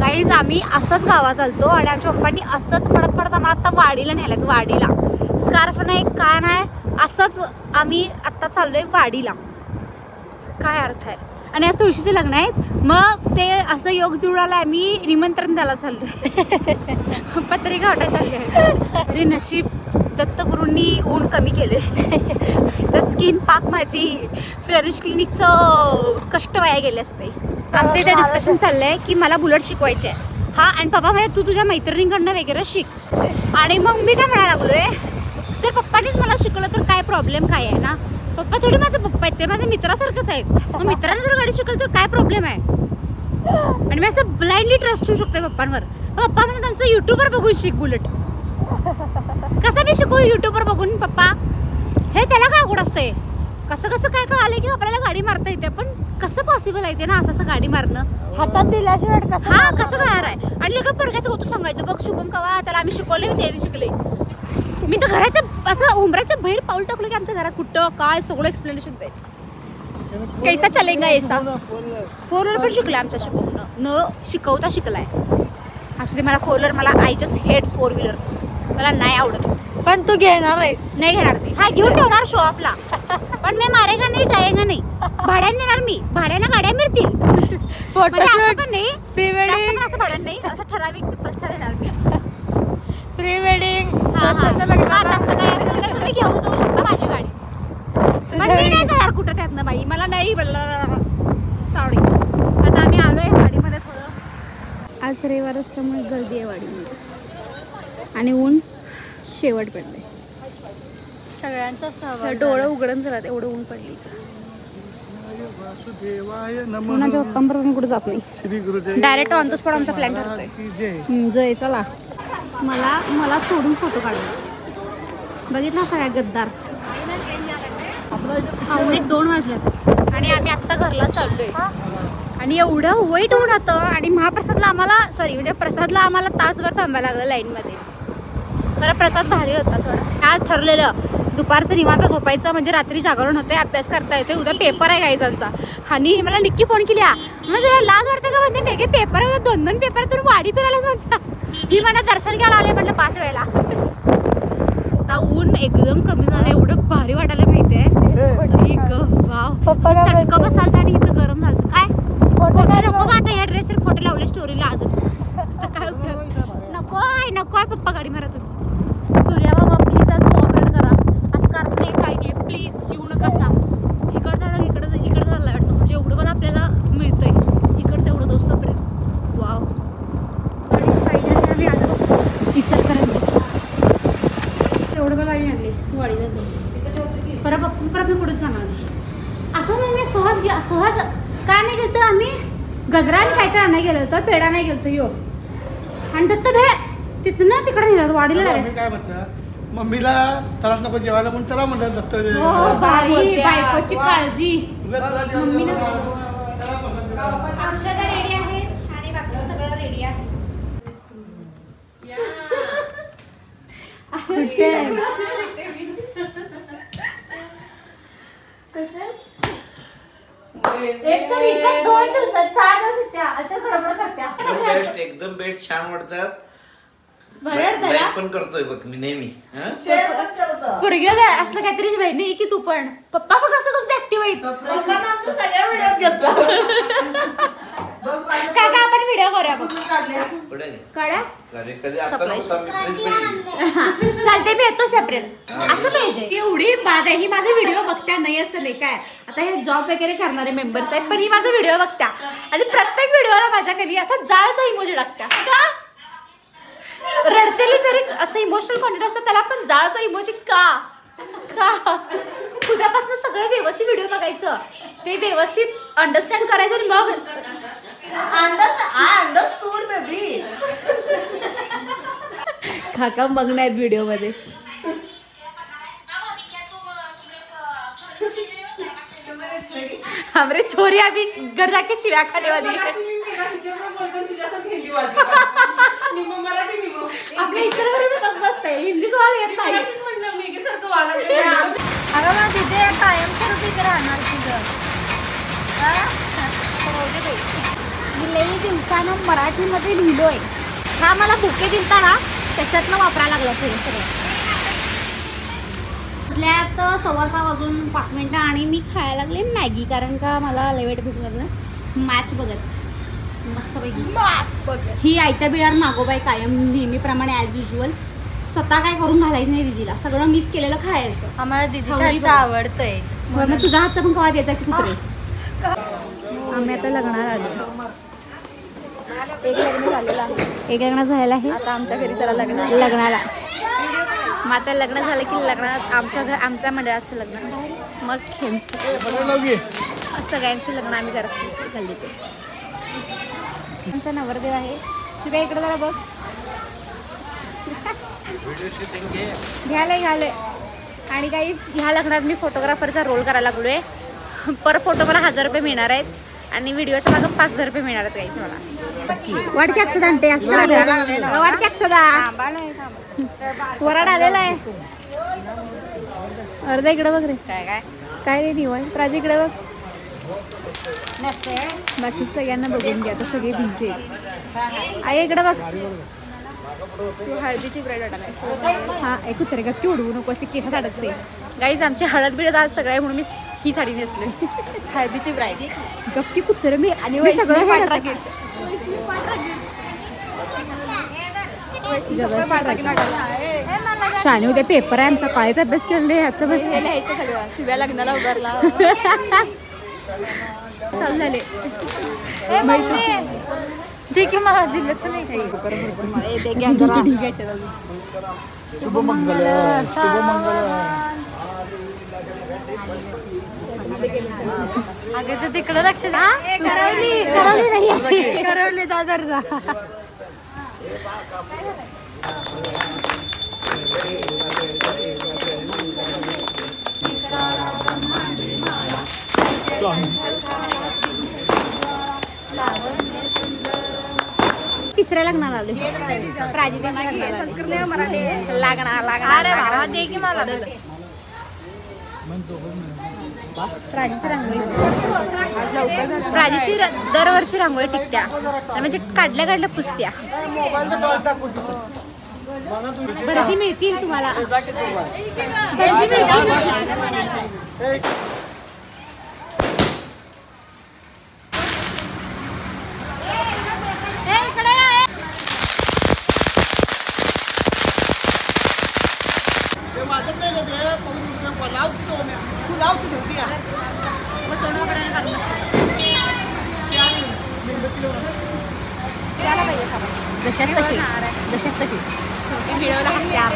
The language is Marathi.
गाईज आम्ही असंच गावात आलतो आणि आमच्या पप्पांनी असंच पडत पडत आम्हाला आता वाडीला नेल्यात. वाडीला स्कार्फ नाही काय नाही असंच आम्ही आत्ता चाललोय वाडीला. काय अर्थ आहे. आणि आज तुळशीचे लग्न आहे. मग ते असं योग जुळाला आम्ही निमंत्रण द्यायला चाललोय. पत्रिका वाटायला चालली तरी नशीब दत्तगुरूंनी ऊन कमी केले. तर स्किन पाक माझी फ्लरिश क्लिनिकचं कष्ट वाया गेले असते. आमचं इथे डिस्कशन चाललंय की मला बुलेट शिकवायचे आहे. हा आणि पप्पा म्हणजे तू तुझ्या मैत्रिणींकडनं वगैरे शिक. आणि मग मी काय म्हणायला लागलोय जर पप्पानीच मला शिकवलं तर काय प्रॉब्लेम काय आहे ना. पप्पा थोडी माझे पप्पा आहेत ते माझ्या मित्रासारखंच आहेत. मग मित्राने जर गाडी शिकवलं तर काय प्रॉब्लेम आहे. आणि मी असं ब्लाइंडली ट्रस्ट ठेवू शकते पप्पांवर. पप्पा म्हणजे त्यांचं युट्यूबवर बघून शिक बुलेट. कसं मी शिकू युट्यूबवर बघून पप्पा. हे त्याला काय अवघड असतंय. कसं कसं काय कळालं की आपल्याला गाडी मारता येते. पण कसं पॉसिबल आहे ते ना असं गाडी मारणं. हातात दिल्याशिवाय कसं हा कसं कळणार आहे. आणि लगे पोरग्याचं होतं सांगायचं बघ शुभम कवा त्याला आम्ही शिकवले मी ते शिकले. मी तर घराच्या असं उमराच्या बाहेर पाऊल टाकलं की आमच्या घरात कुठं काय सगळं एक्सप्लेनेशन द्यायचं. कैसा चलेगा ऐसा. 4 व्हीलर पण शिकलाय आमच्या शुभमनं न शिकवता शिकलाय. असं ते मला 4 व्हीलर मला आय जस्ट हेट 4 व्हीलर. मला नाही आवडत. पण तू घेणार आहेस. नाही घेणार मी. हा घेऊन ठेवणार शो ऑफला. पण मी मारेगा नाही जाएगा नाही. भाड्याने देणार मी. भाड्यानं गाड्या मिळतील. फोटोशूट पण नाही प्री वेडिंग असं भाड्यानं नाही असं ठराविक पैसा देणार मी. प्री वेडिंग तसं काय असेल तर तुम्ही घेऊन जाऊ शकता माझी गाडी. पण मी नाही जाणार कुठं त्यातनं बाई. मला नाही सॉरी. आता आम्ही आलोय वाडीमध्ये थोडं. आज रविवार असल्यामुळे गर्दी आहे वाडीमध्ये आणि ऊन शेवट पडले. सगळ्यांचा डोळं उघडून झालं एवढं ऊन पडली. उन्हाच्या पप्पांबरोबर मी कुठे जात नाही. डायरेक्ट ऑन द स्पॉट आमचा प्लॅन ठरतोय. जय चला. मला सोडून फोटो काढला बघितला सगळ्या गद्दार. 1:02 वाजल्यात आणि आम्ही आत्ता घरला चाललोय. आणि एवढं वाईट ऊन होतं. आणि महाप्रसादला आम्हाला म्हणजे प्रसादला आम्हाला तासभर थांबायला लागलं लाईनमध्ये. खरं प्रसाद भारी होता सोडा. आज ठरलेलं दुपारचं निवांत झोपायचं म्हणजे रात्री जागरण होते अभ्यास करता येते. उद्या पेपर आहे गायजांचा. आणि मला निक्की फोन केली म्हणजे तुला लाज वाटते का म्हणते मेघे पेपर आहे 2 पेपर तुम्ही वाडी फिरायलाच म्हणता. मी मला दर्शन घ्यायला आले म्हटलं 5 वेळेला. आता ऊन एकदम कमी झालं एवढं भारी वाटायला माहितीये. पप्पा चटका बसालता आणि इथं गरम झालं. काय फोटो नको आता या ड्रेसवर फोटो लावले स्टोरीला आजच. तर काय उपयोग. नको आहे पप्पा गाडी मारा तुम्ही. सूर्या मामा प्लीज आज कॉपरेट करा. स्कार्फ नाही काय नाही प्लीज येऊ नका सांग. इकडं झालं वाटतं म्हणजे एवढं मला आपल्याला मिळतंय इकडचं एवढं दोस्तपर्यंत. वाव. फायनली आम्ही आलो इचलकरंजी. एवढं मला गाडी आणली वाडीला जाऊन. परत मी कुठंच जाणार नाही. असं नाही मी सहज काय नाही गेलं तर आम्ही गजरा आणि काहीतरी आणायला गेलो होतो. पेढा नाही गेलो यो आणि दत्त भेळ तिथनं तिकडे नेलं वाडीला डायरेक्ट. काय म्हणतात मम्मीला त्रास नको जेवायला म्हणून चला म्हणतात दत्त. बायकोची काळजी. मम्मीनं अक्षदा रेडी आहेत आणि बाकी सगळं रेडी आहे. एकदम 2 दिवसात 4 दिवस त्या आता गडबड करत्या. एकदम बेस्ट छान वाटतात. पण करतोय बघ मी नेहमी. पुरगीला असलं काहीतरी बहिणी की तू पण पप्पा बघ असं तुमचं ऍक्टिव्ह आहेत. सगळ्या व्हिडिओत घेतला. काय काय आपण व्हिडिओ करूया बघ. काढ्या चालते मी येतो सेपरेट असं पाहिजे. एवढी बाद आहे ही माझा व्हिडिओ बघत्या नाही असं नाही काय. आता हे जॉब वगैरे करणारे मेंबर्स आहेत पण ही माझा व्हिडिओ बघत्या आणि प्रत्येक व्हिडिओला माझ्या खाली असा जाळचा इमोजी टाकत्या. का रडतेली जरी असं इमोशनल कॉन्टेंट असतं त्याला पण जाळचा इमोजी का. उद्यापासून सगळं व्यवस्थित व्हिडिओ बघायचं ते व्यवस्थित अंडरस्टँड करायचं आणि मग अंडरस्टूड बेबी. काका बघणार आहेत व्हिडिओ मध्ये. हमरे छोरी अभी घर जाके शिव्या खाने वाली है. आपल्या इकडे तसंच असतंय. हिंदीत वाला येत नाही. अगं मग तिथे कायमस्वरूपी इथे राहणार तुझं. लई दिवसानं मराठीमध्ये लिहिलोय. हा मला बुके दिलता ना त्याच्यातनं वापरायला लागलं ते सगळं. त्यात 6:15 वाजून 5 मिनिटं आणि मी खायला लागले मॅगी, कारण का मला लय वेट भूक लागलं मॅच बघत मस्तपैकी. ही आयत्या बिळार नागोबाई कायम नेहमीप्रमाणे ॲज युजल स्वतः काय करून घालायचं नाही दीदीला, सगळं मीच केलेलं खायचं. आम्हाला दीदीच्या हातचं आवडतंय. मग तुझा हातचा पण कवा द्यायचा की कुत्रे. आम्ही आता लग्नाला आलो. एक लग्न झालेलं आहे, एक लग्न झालेलं आहे. आता आमच्या घरी चला लग्नाला मग आता लग्न झालं की लग्नात आमच्या मंडळाचं लग्न, मग सगळ्यांची लग्न आम्ही करतो गल्लीत. आमचा नवरदेव आहे. शिवाय इकडे जरा बघ. घ्याले आणि काही ह्या लग्नात मी फोटोग्राफरचा रोल करायला लागलोय. पर फोटो मला 1000 रुपये मिळणार आहेत आणि व्हिडिओच्या मागं 5000 रुपये मिळणार आहेत काहीच मला. वाटकी अक्षदा आणते वाटकी अक्षदा वराड आलेला आहे. अर्धा इकडे बघ रे. काय रे निवाय प्राजी इकडे बघ. बाकी सगळ्यांना बघून घ्या तर सगळे बिझी आहेत. आई इकडे बघ. तू हळदीची ब्राईड वाटायला. हा एक कुत्रे गप्पी उडवू नको ते केसात अडकते. गाईज आमची हळद बिळद आज सगळ्या म्हणून मी ही साडी नेसले. हळदीची ब्राईड गप्पी कुत्रे मी आणि मी सगळं हे शाने उद्या पेपर आहे आमचा. कायच अभ्यास केले आता बस लिहायचं सगळं. शिव्या लग्नाला उभारला चालू झाले. ठीक आहे मला दिलंच नाही काही. अगं तर तिकडं लक्ष द्या. करवली दादरला. तिसऱ्या लग्नाला आलो. प्राचीची रांगोळी प्राचीची दरवर्षी रांगोळी टिकत्या म्हणजे काढल्या पुसत्या. भटजी मिळतील तुम्हाला. भटजी मिळतील. माझं नाही का ते लाव तू लाव तू ठेवती या. जशात तशी मिळवला हत्यार.